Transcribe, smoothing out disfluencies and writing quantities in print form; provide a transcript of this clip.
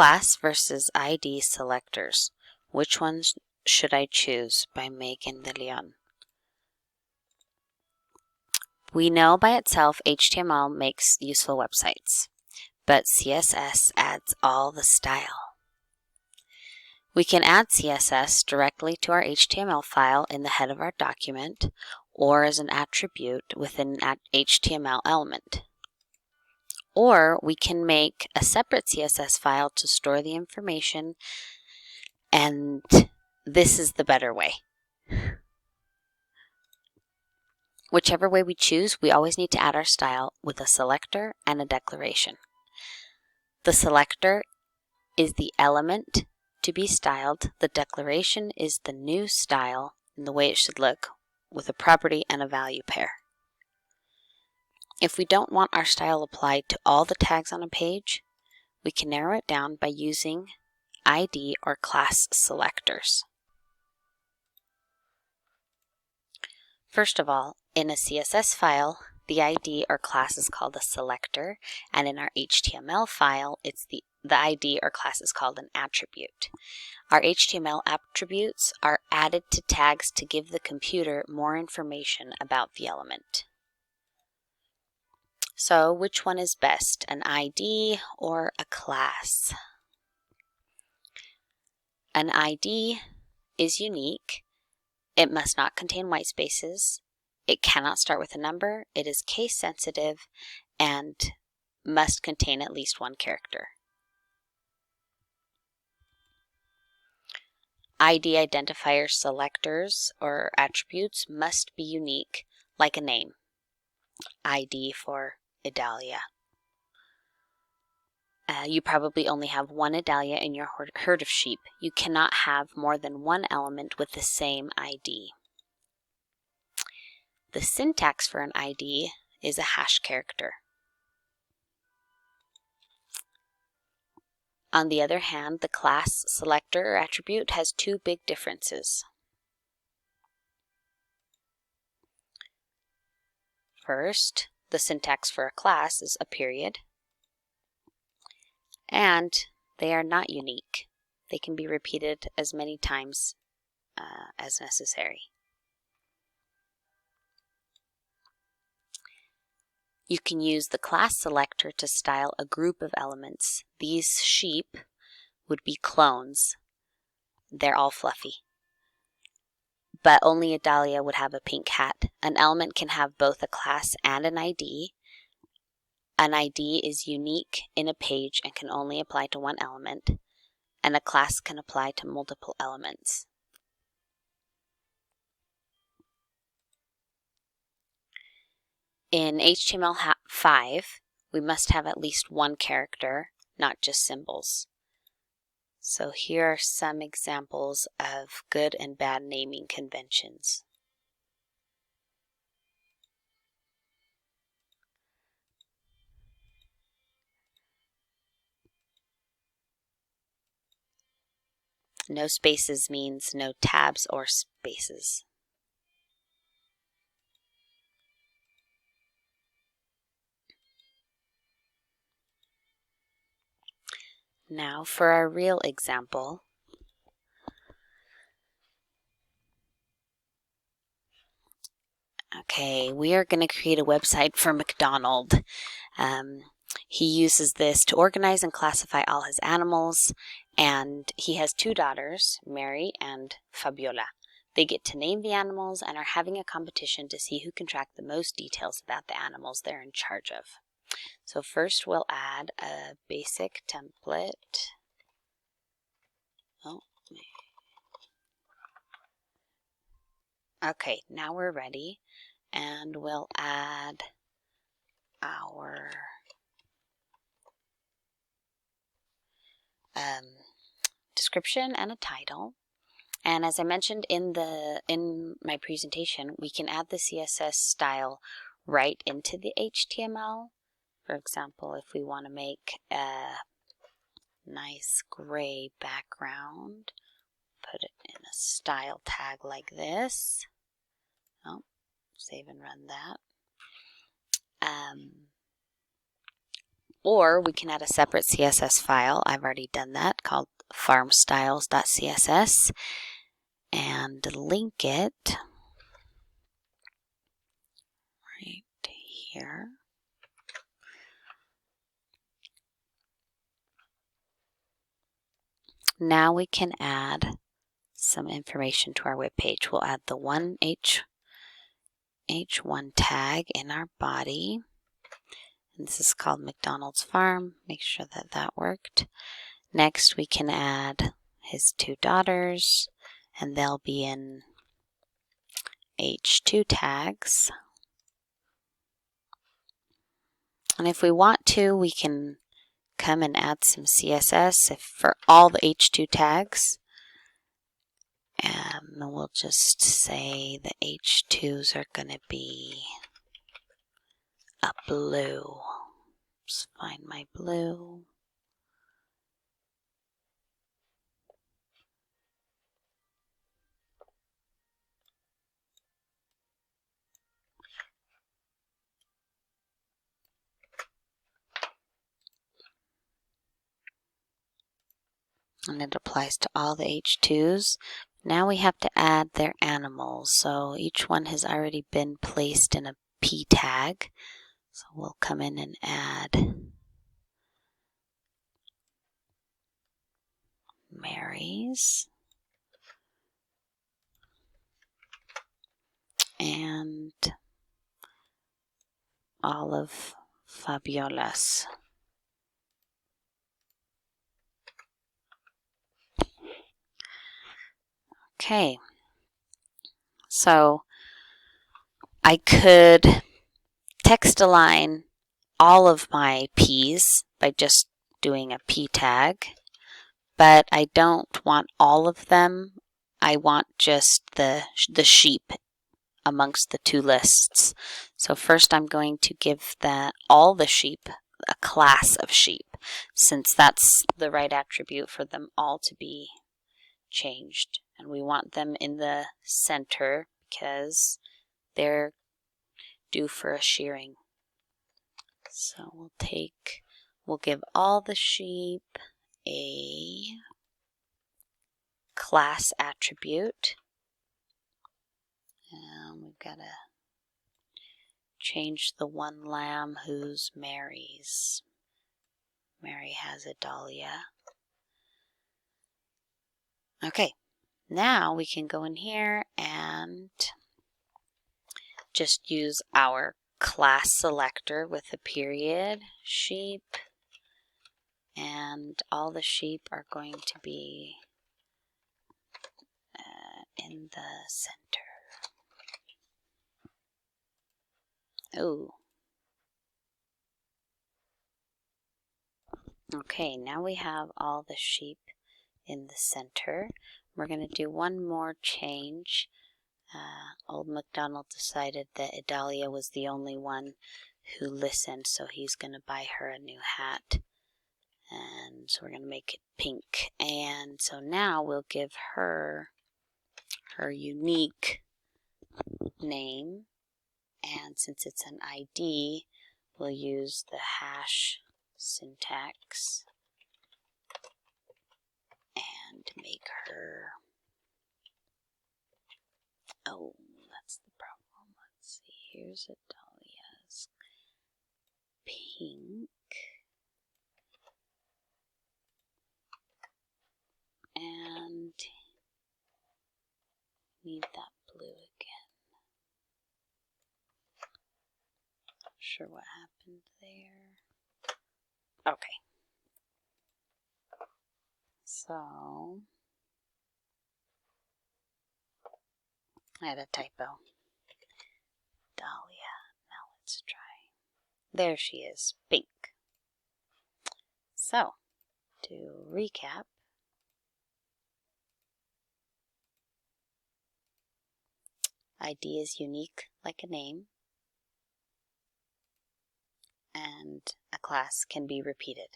Class versus ID selectors. Which ones should I choose? By Megan De Leon. We know by itself HTML makes useful websites, but CSS adds all the style. We can add CSS directly to our HTML file in the head of our document or as an attribute within an HTML element. Or we can make a separate CSS file to store the information, and this is the better way. Whichever way we choose, we always need to add our style with a selector and a declaration. The selector is the element to be styled. The declaration is the new style and the way it should look with a property and a value pair. If we don't want our style applied to all the tags on a page, we can narrow it down by using ID or class selectors. First of all, in a CSS file, the ID or class is called a selector, and in our HTML file, the ID or class is called an attribute. Our HTML attributes are added to tags to give the computer more information about the element. So, which one is best, an ID or a class? An ID is unique. It must not contain white spaces. It cannot start with a number. It is case sensitive and must contain at least one character. ID identifier selectors or attributes must be unique, like a name. ID for Idalia. You probably only have one Idalia in your herd of sheep. You cannot have more than one element with the same ID. The syntax for an ID is a hash character. On the other hand, the class selector or attribute has two big differences. First, the syntax for a class is a period, and they are not unique. They can be repeated as many times as necessary. You can use the class selector to style a group of elements. These sheep would be clones. They're all fluffy. But only Idalia would have a pink hat. An element can have both a class and an ID. An ID is unique in a page and can only apply to one element, and a class can apply to multiple elements. In HTML5, we must have at least one character, not just symbols. So here are some examples of good and bad naming conventions. No spaces means no tabs or spaces. Now for our real example. Okay, we are going to create a website for McDonald. He uses this to organize and classify all his animals, and he has two daughters, Mary and Fabiola. They get to name the animals and are having a competition to see who can track the most details about the animals they're in charge of. So first we'll add a basic template. Okay, now we're ready, and we'll add our description and a title. And as I mentioned in my presentation, we can add the CSS style right into the HTML. For example, if we want to make a nice gray background, put it in a style tag like this. Oh, save and run that. Or we can add a separate CSS file. I've already done that, called farmstyles.css, and link it right here. Now we can add some information to our web page. We'll add the one H1 tag in our body. And this is called McDonald's Farm. Make sure that that worked. Next, we can add his 2 daughters, and they'll be in H2 tags. And if we want to, we can come and add some CSS for all the H2 tags. And we'll just say the H2s are going to be a blue. Let's find my blue. And it applies to all the H2s. Now we have to add their animals. So each one has already been placed in a P tag. So we'll come in and add Mary's and all of Fabiola's. Okay, so I could text align all of my P's by just doing a P tag, but I don't want all of them. I want just the sheep amongst the 2 lists. So first I'm going to give all the sheep a class of sheep, since that's the right attribute for them all to be changed. And we want them in the center because they're due for a shearing. So we'll give all the sheep a class attribute. And we've got to change the 1 lamb who's Mary's. Mary has a dahlia. Okay, now we can go in here and just use our class selector with a period, sheep, and all the sheep are going to be in the center. Oh. Okay, now we have all the sheep in the center. We're going to do one more change. Old MacDonald decided that Idalia was the only one who listened, so he's going to buy her a new hat. And so we're going to make it pink. And so now we'll give her unique name. And since it's an ID, we'll use the hash syntax and make her, oh, that's the problem. Let's see, here's Idalia's pink. And need that blue again. Not sure what happened there. Okay. So I had a typo. Dahlia. Now let's try. There she is, pink. So, to recap, ID is unique like a name, and a class can be repeated.